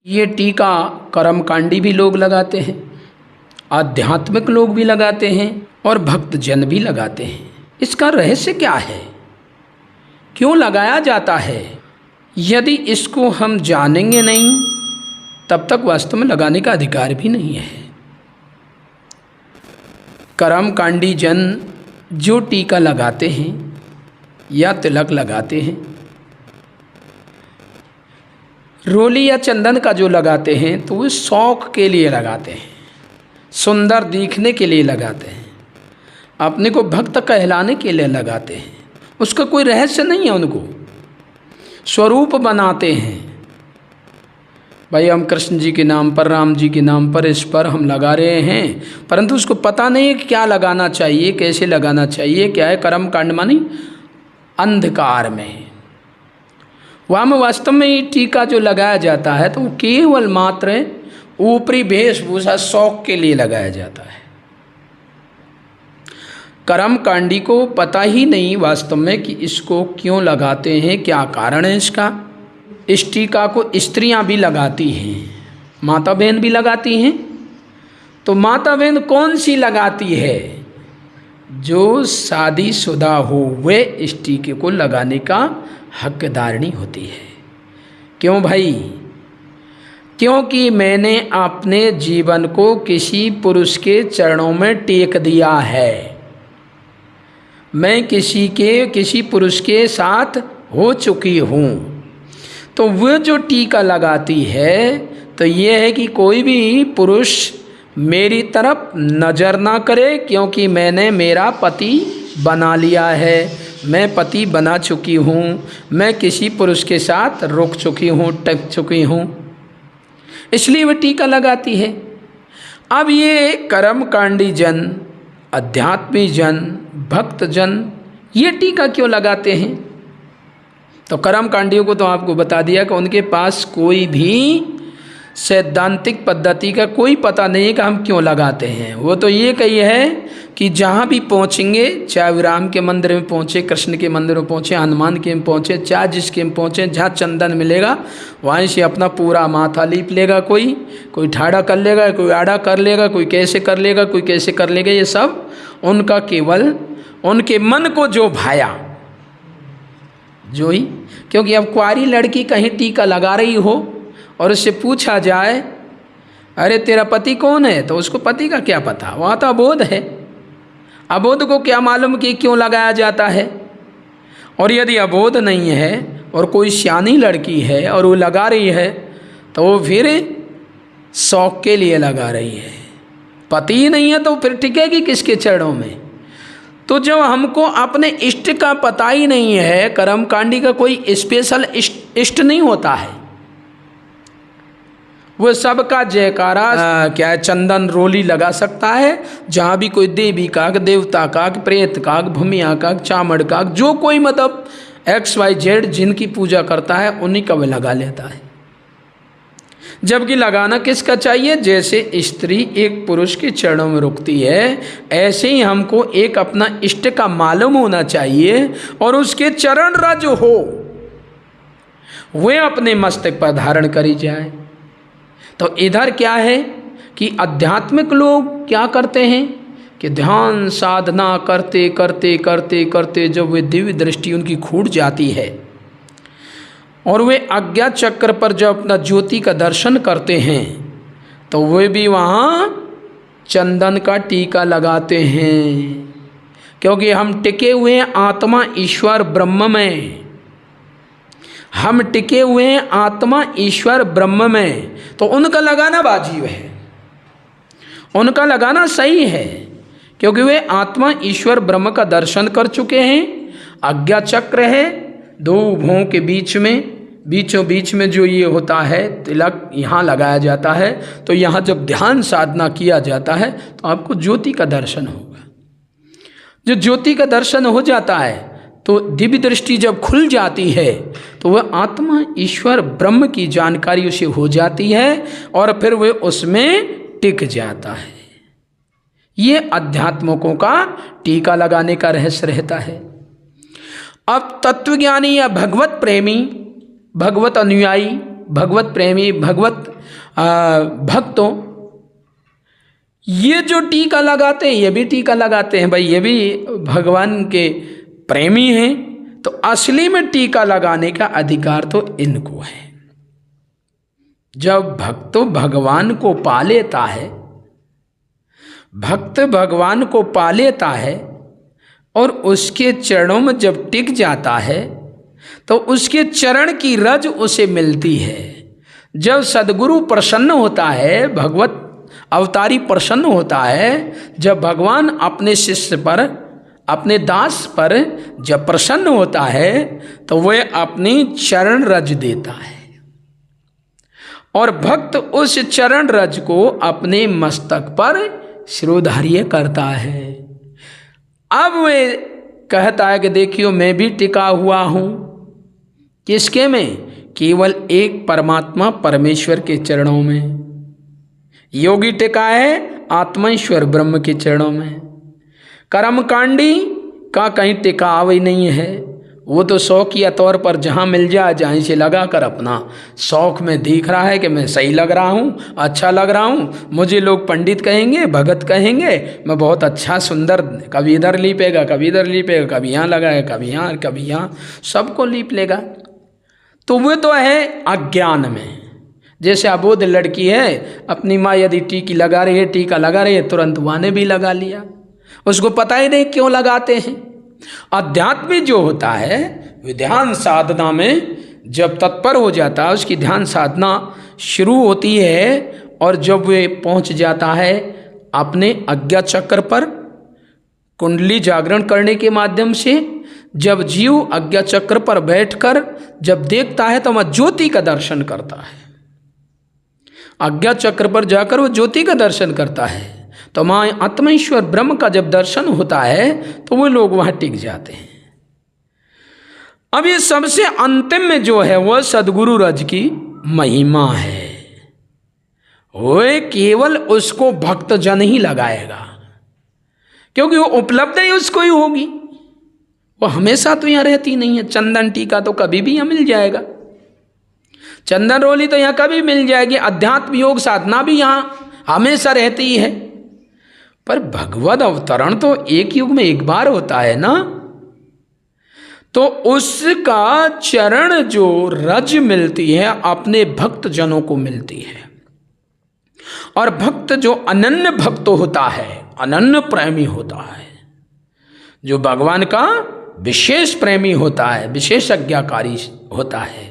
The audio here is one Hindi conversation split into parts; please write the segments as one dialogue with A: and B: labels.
A: ये टीका कर्मकांडी भी लोग लगाते हैं, आध्यात्मिक लोग भी लगाते हैं और भक्तजन भी लगाते हैं। इसका रहस्य क्या है, क्यों लगाया जाता है? यदि इसको हम जानेंगे नहीं तब तक वास्तव में लगाने का अधिकार भी नहीं है। कर्मकांडी जन जो टीका लगाते हैं या तिलक लगाते हैं, रोली या चंदन का जो लगाते हैं तो वो शौक के लिए लगाते हैं, सुंदर दिखने के लिए लगाते हैं, अपने को भक्त कहलाने के लिए लगाते हैं। उसका कोई रहस्य नहीं है, उनको स्वरूप बनाते हैं। भाई हम कृष्ण जी के नाम पर, राम जी के नाम पर, इस पर हम लगा रहे हैं, परंतु उसको पता नहीं है क्या लगाना चाहिए, कैसे लगाना चाहिए। क्या है कर्मकांड मानी अंधकार में। वहाँ में वास्तव में ये टीका जो लगाया जाता है तो केवल मात्र ऊपरी वेशभूषा शौक के लिए लगाया जाता है। कर्मकांडी को पता ही नहीं वास्तव में कि इसको क्यों लगाते हैं, क्या कारण है इसका। इस टीका को स्त्रियां भी लगाती हैं, माता बहन भी लगाती हैं। तो माता बहन कौन सी लगाती है? जो शादीशुदा हो वे इस टीके को लगाने का हकदारनी होती है। क्यों भाई? क्योंकि मैंने अपने जीवन को किसी पुरुष के चरणों में टेक दिया है, मैं किसी पुरुष के साथ हो चुकी हूँ। तो वह जो टीका लगाती है तो ये है कि कोई भी पुरुष मेरी तरफ नज़र ना करे, क्योंकि मैंने मेरा पति बना लिया है, मैं पति बना चुकी हूँ, मैं किसी पुरुष के साथ रुक चुकी हूँ, टक चुकी हूँ, इसलिए वह टीका लगाती है। अब ये कर्मकांडी जन, आध्यात्मिक जन, भक्त जन ये टीका क्यों लगाते हैं? तो कर्मकांडियों को तो आपको बता दिया कि उनके पास कोई भी सैद्धांतिक पद्धति का कोई पता नहीं है कि हम क्यों लगाते हैं। वो तो ये कही है कि जहाँ भी पहुँचेंगे, चाहे राम के मंदिर में पहुँचे, कृष्ण के मंदिर में पहुँचे, हनुमान के में पहुँचे, चाहे जिसके में पहुँचे, जहाँ चंदन मिलेगा वहीं से अपना पूरा माथा लीप लेगा। कोई ठाड़ा कर लेगा, कोई आड़ा कर लेगा, कोई कैसे कर लेगा, कोई कैसे कर लेगा। ये सब उनका केवल उनके मन को जो भाया जो ही। क्योंकि अब कुंवारी लड़की कहीं टीका लगा रही हो और उससे पूछा जाए अरे तेरा पति कौन है, तो उसको पति का क्या पता, वहाँ तो अबोध है। अबोध को क्या मालूम कि क्यों लगाया जाता है। और यदि अबोध नहीं है और कोई सियानी लड़की है और वो लगा रही है तो वो फिर शौक के लिए लगा रही है। पति ही नहीं है तो फिर टिकेगी किसके चरणों में? तो जब हमको अपने इष्ट का पता ही नहीं है, कर्मकांडी का कोई स्पेशल इष्ट नहीं होता है, वो सबका जयकारा क्या है चंदन रोली लगा सकता है। जहाँ भी कोई देवी काक, देवता काक, प्रेत काक, भूमिया काक, चामड़ काक, जो कोई मतलब XYZ जिनकी पूजा करता है उन्हीं का वह लगा लेता है। जबकि लगाना किसका चाहिए? जैसे स्त्री एक पुरुष के चरणों में रुकती है, ऐसे ही हमको एक अपना इष्ट का मालूम होना चाहिए और उसके चरण रज हो वे अपने मस्तक पर धारण करी जाए। तो इधर क्या है कि आध्यात्मिक लोग क्या करते हैं कि ध्यान साधना करते करते करते करते जब वे दिव्य दृष्टि उनकी खूट जाती है और वे आज्ञा चक्र पर जब अपना ज्योति का दर्शन करते हैं तो वे भी वहाँ चंदन का टीका लगाते हैं। क्योंकि हम टिके हुए हैं आत्मा ईश्वर ब्रह्म में, हम टिके हुए हैं आत्मा ईश्वर ब्रह्म में, तो उनका लगाना वाजिब है, उनका लगाना सही है। क्योंकि वे आत्मा ईश्वर ब्रह्म का दर्शन कर चुके हैं। आज्ञा चक्र है, दो भों के बीच में जो ये होता है तिलक यहाँ लगाया जाता है। तो यहाँ जब ध्यान साधना किया जाता है तो आपको ज्योति का दर्शन होगा। जो ज्योति का दर्शन हो जाता है तो दिव्य दृष्टि जब खुल जाती है तो वह आत्मा ईश्वर ब्रह्म की जानकारी उसे हो जाती है और फिर वह उसमें टिक जाता है। ये अध्यात्मकों का टीका लगाने का रहस्य रहता है। अब तत्वज्ञानी या भगवत प्रेमी, भगवत अनुयायी भगवत प्रेमी, भगवत भक्तों, ये जो टीका लगाते हैं ये भी टीका लगाते हैं, भाई ये भी भगवान के प्रेमी हैं, तो असली में टीका लगाने का अधिकार तो इनको है। जब भक्त भगवान को पा लेता है, भक्त भगवान को पा लेता है और उसके चरणों में जब टिक जाता है तो उसके चरण की रज उसे मिलती है। जब सद्गुरु प्रसन्न होता है, भगवत अवतारी प्रसन्न होता है, जब भगवान अपने शिष्य पर, अपने दास पर जब प्रसन्न होता है तो वह अपनी चरण रज देता है और भक्त उस चरण रज को अपने मस्तक पर शिरोधार्य करता है। अब वे कहता है कि देखियो मैं भी टिका हुआ हूँ, किसके में? केवल एक परमात्मा परमेश्वर के चरणों में। योगी टिका है आत्मेश्वर ब्रह्म के चरणों में। कर्मकांडी का कहीं टिकाव ही नहीं है, वो तो शौकिया तौर पर जहाँ मिल जाए जहाँ से लगा कर अपना शौक में दिख रहा है कि मैं सही लग रहा हूँ, अच्छा लग रहा हूँ, मुझे लोग पंडित कहेंगे, भगत कहेंगे, मैं बहुत अच्छा सुंदर, कभी इधर लीपेगा, कभी इधर लीपेगा, कभी यहाँ लगाएगा, कभी यहाँ, सबको लीप लेगा। तो वो तो है अज्ञान में। जैसे अबोध लड़की है, अपनी माँ यदि टीकी लगा रही है, टीका लगा रही है, तुरंत वाने भी लगा लिया, उसको पता ही नहीं क्यों लगाते हैं। अध्यात्म जो होता है वो ध्यान साधना में जब तत्पर हो जाता है, उसकी ध्यान साधना शुरू होती है और जब वे पहुंच जाता है अपने अज्ञा चक्र पर, कुंडली जागरण करने के माध्यम से, जब जीव अज्ञा चक्र पर बैठकर जब देखता है तो वह ज्योति का दर्शन करता है। अज्ञा चक्र पर जाकर वो ज्योति का दर्शन करता है, तो माँ आत्मेश्वर ब्रह्म का जब दर्शन होता है तो वो लोग वहाँ टिक जाते हैं। अब ये सबसे अंतिम में जो है वह सद्गुरु रज की महिमा है। वो केवल उसको भक्त जन ही लगाएगा, क्योंकि वो उपलब्ध ही उसको ही होगी, वो हमेशा तो यहाँ रहती नहीं है। चंदन टीका तो कभी भी यहाँ मिल जाएगा, चंदन रोली तो यहाँ कभी मिल जाएगी, अध्यात्म योग साधना भी यहाँ हमेशा रहती ही है। पर भगवद अवतरण तो एक युग में एक बार होता है ना, तो उसका चरण जो रज मिलती है अपने भक्त जनों को मिलती है। और भक्त जो अनन्य भक्त होता है, अनन्य प्रेमी होता है, जो भगवान का विशेष प्रेमी होता है, विशेष आज्ञाकारी होता है,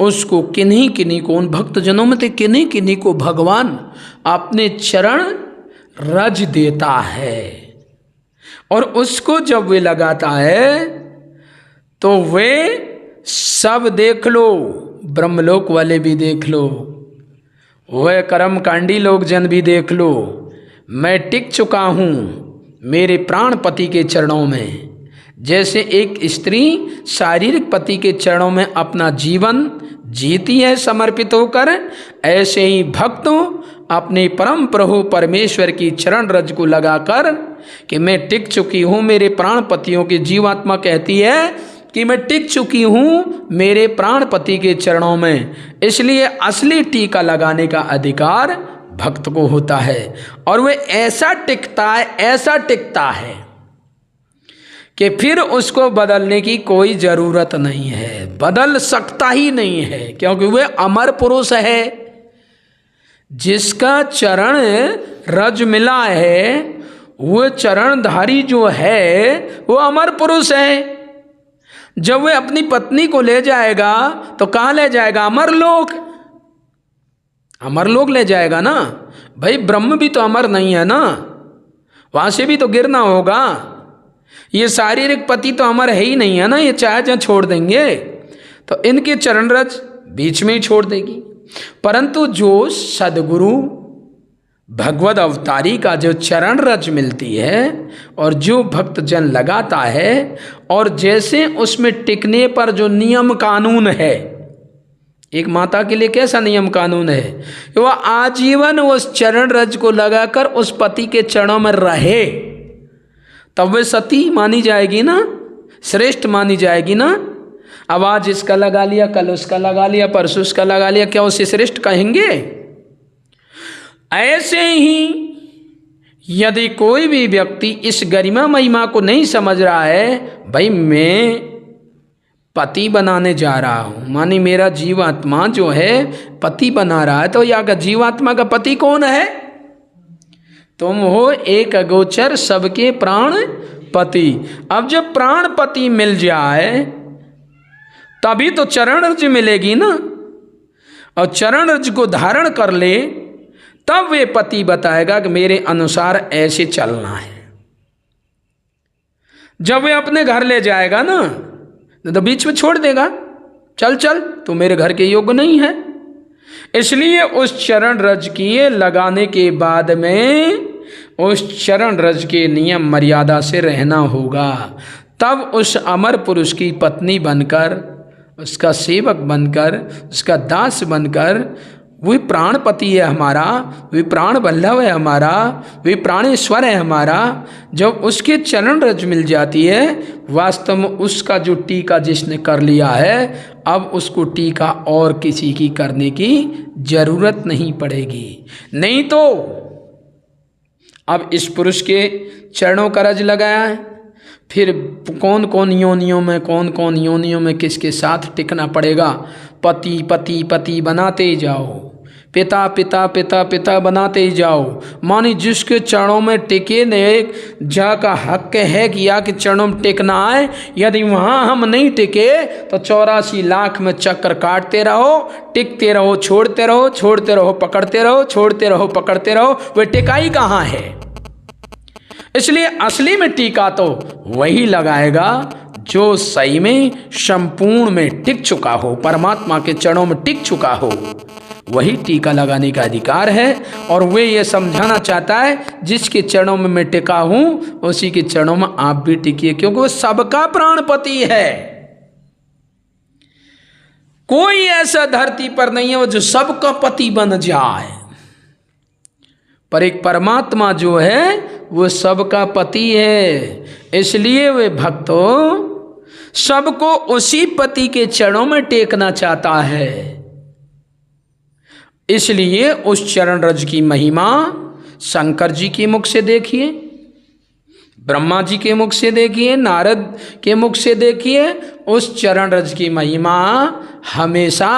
A: उसको किन्हीं किन्हीं को, उन भक्त जनों में से किन्हीं किन्हीं को भगवान अपने चरण रज देता है। और उसको जब वे लगाता है तो वे सब देख लो, ब्रह्मलोक वाले भी देख लो, वह कर्मकांडी लोग जन भी देख लो, मैं टिक चुका हूँ मेरे प्राण पति के चरणों में। जैसे एक स्त्री शारीरिक पति के चरणों में अपना जीवन जीती है समर्पित होकर, ऐसे ही भक्तों अपने परम प्रभु परमेश्वर की चरण रज को लगाकर कि मैं टिक चुकी हूँ, मेरे प्राण पतियों की जीवात्मा कहती है कि मैं टिक चुकी हूँ मेरे प्राण पति के चरणों में। इसलिए असली टीका लगाने का अधिकार भक्त को होता है, और वह ऐसा टिकता है, ऐसा टिकता है कि फिर उसको बदलने की कोई ज़रूरत नहीं है, बदल सकता ही नहीं है, क्योंकि वह अमर पुरुष है। जिसका चरण रज मिला है वो चरणधारी जो है वो अमर पुरुष है। जब वह अपनी पत्नी को ले जाएगा तो कहाँ ले जाएगा? अमरलोक, अमरलोक ले जाएगा ना भाई। ब्रह्म भी तो अमर नहीं है ना, वहाँ से भी तो गिरना होगा। ये शारीरिक पति तो अमर है ही नहीं है ना, ये चाहे जहाँ छोड़ देंगे तो इनके चरण रज बीच में ही छोड़ देगी। परंतु जो सद्गुरु भगवद अवतारी का जो चरण रज मिलती है और जो भक्त जन लगाता है, और जैसे उसमें टिकने पर जो नियम कानून है, एक माता के लिए कैसा नियम कानून है, वह आजीवन उस चरण रज को लगाकर उस पति के चरणों में रहे, तब वह सती मानी जाएगी ना, श्रेष्ठ मानी जाएगी ना। अब आज इसका लगा लिया, कल उसका लगा लिया, परसों उसका लगा लिया, क्या उसे श्रेष्ठ कहेंगे? ऐसे ही यदि कोई भी व्यक्ति इस गरिमा महिमा को नहीं समझ रहा है, भाई मैं पति बनाने जा रहा हूं, मानी मेरा जीवात्मा जो है पति बना रहा है, तो या जीवात्मा का पति कौन है? तुम हो एक अगोचर सबके प्राण पति। अब जब प्राण पति मिल जाए तभी तो चरण रज मिलेगी ना, और चरण रज को धारण कर ले तब वे पति बताएगा कि मेरे अनुसार ऐसे चलना है। जब वे अपने घर ले जाएगा ना तो बीच में छोड़ देगा, चल चल तू मेरे घर के योग्य नहीं है। इसलिए उस चरण रज की लगाने के बाद में उस चरण रज के नियम मर्यादा से रहना होगा, तब उस अमर पुरुष की पत्नी बनकर, उसका सेवक बनकर, उसका दास बनकर, वही प्राणपति है हमारा, वही प्राण वल्लभ है हमारा, वही प्राणेश्वर है हमारा। जब उसके चरण रज मिल जाती है, वास्तव में उसका जो टीका जिसने कर लिया है, अब उसको टीका और किसी की करने की जरूरत नहीं पड़ेगी। नहीं तो अब इस पुरुष के चरणों का रज लगाया है, फिर कौन कौन योनियों में किसके साथ टिकना पड़ेगा। पति पति पति बनाते ही जाओ, पिता पिता पिता पिता बनाते ही जाओ। मानी जिसके चरणों में टिके ने जा का हक है कि या के चरणों में टिकना है, यदि वहाँ हम नहीं टिके तो 84 लाख में चक्कर काटते रहो, टिकते रहो, छोड़ते रहो, छोड़ते रहो, पकड़ते रहो, छोड़ते रहो, पकड़ते रहो, वे टिकाई कहाँ है। इसलिए असली में टीका तो वही लगाएगा जो सही में संपूर्ण में टिक चुका हो, परमात्मा के चरणों में टिक चुका हो, वही टीका लगाने का अधिकार है। और वे ये समझाना चाहता है जिसके चरणों में मैं टिका हूं उसी के चरणों में आप भी टिकिए, क्योंकि वो सबका प्राणपति है। कोई ऐसा धरती पर नहीं है वो जो सबका पति बन जाए, पर एक परमात्मा जो है वो सबका पति है। इसलिए वे भक्तों सबको उसी पति के चरणों में टेकना चाहता है। इसलिए उस चरण रज की महिमा शंकर जी के मुख से देखिए, ब्रह्मा जी के मुख से देखिए, नारद के मुख से देखिए। उस चरण रज की महिमा हमेशा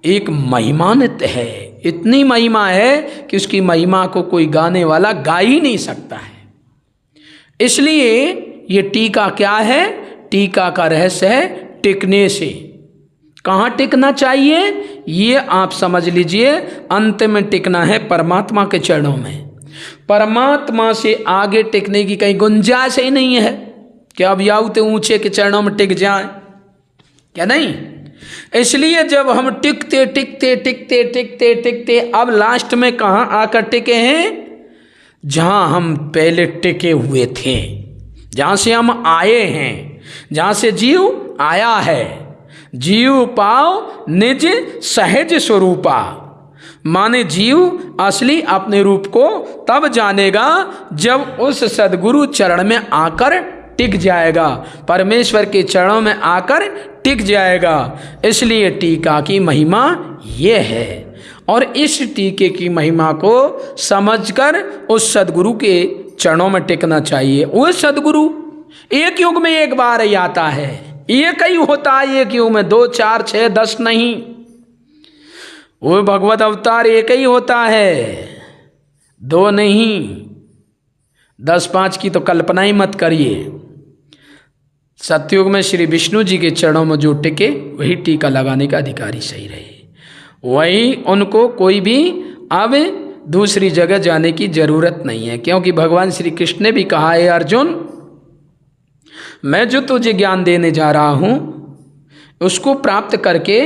A: एक महिमान्वित है, इतनी महिमा है कि उसकी महिमा को कोई गाने वाला गा ही नहीं सकता है। इसलिए ये टीका क्या है? टीका का रहस्य है टिकने से। कहाँ टिकना चाहिए ये आप समझ लीजिए। अंत में टिकना है परमात्मा के चरणों में। परमात्मा से आगे टिकने की कहीं गुंजाइश ही नहीं है कि अब याऊते ऊंचे के चरणों में टिक जाए, क्या नहीं। इसलिए जब हम टिकते टिकते टिकते टिकते टिकते अब लास्ट में कहाँ आकर टिके हैं? जहाँ हम पहले टिके हुए थे, जहाँ से हम आए हैं, जहाँ से जीव आया है। जीव पाओ निज सहज स्वरूपा, माने जीव असली अपने रूप को तब जानेगा जब उस सद्गुरु चरण में आकर टिक जाएगा, परमेश्वर के चरणों में आकर टिक जाएगा। इसलिए टीका की महिमा ये है, और इस टीके की महिमा को समझकर उस सद्गुरु के चरणों में टिकना चाहिए। वो सद्गुरु एक युग में एक बार ही आता है, एक ही होता है एक युग में, 2 4 6 10 नहीं। वो भगवत अवतार एक ही होता है, 2 नहीं। 10 5 की तो कल्पना ही मत करिए। सतयुग में श्री विष्णु जी के चरणों में जो टिके वही टीका लगाने का अधिकारी सही रहे, वही उनको कोई भी अब दूसरी जगह जाने की जरूरत नहीं है। क्योंकि भगवान श्री कृष्ण ने भी कहा है, अर्जुन मैं जो तुझे ज्ञान देने जा रहा हूँ उसको प्राप्त करके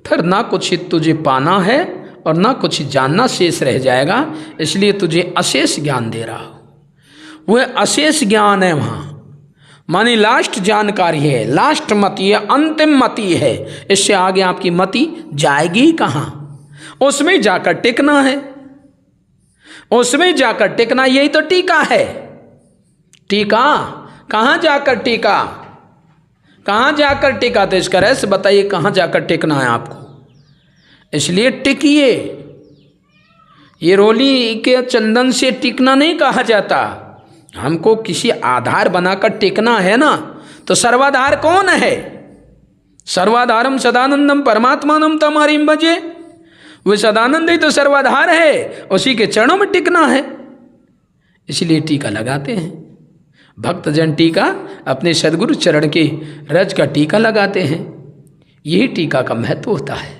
A: फिर ना कुछ तुझे पाना है और ना कुछ जानना शेष रह जाएगा, इसलिए तुझे अशेष ज्ञान दे रहा हूँ। वह अशेष ज्ञान है वहाँ, मानी लास्ट जानकारी है, लास्ट मति है, अंतिम मति है। इससे आगे आपकी मति जाएगी कहाँ? उसमें जाकर टिकना है, उसमें जाकर टिकना, यही तो टीका है। टीका कहाँ जाकर टीका? कहाँ जाकर टिका? तो इसका रहस्य बताइए, कहाँ जाकर टिकना है आपको। इसलिए टिकिए। ये रोली के चंदन से टिकना नहीं कहा जाता, हमको किसी आधार बनाकर टिकना है ना। तो सर्वाधार कौन है? सर्वाधारम सदानंदम परमात्मानम तमारिम भजे। वो सदानंद ही तो सर्वाधार है, उसी के चरणों में टिकना है। इसलिए टीका लगाते हैं भक्तजन, टीका अपने सदगुरु चरण के रज का टीका लगाते हैं। यही टीका का महत्व होता है।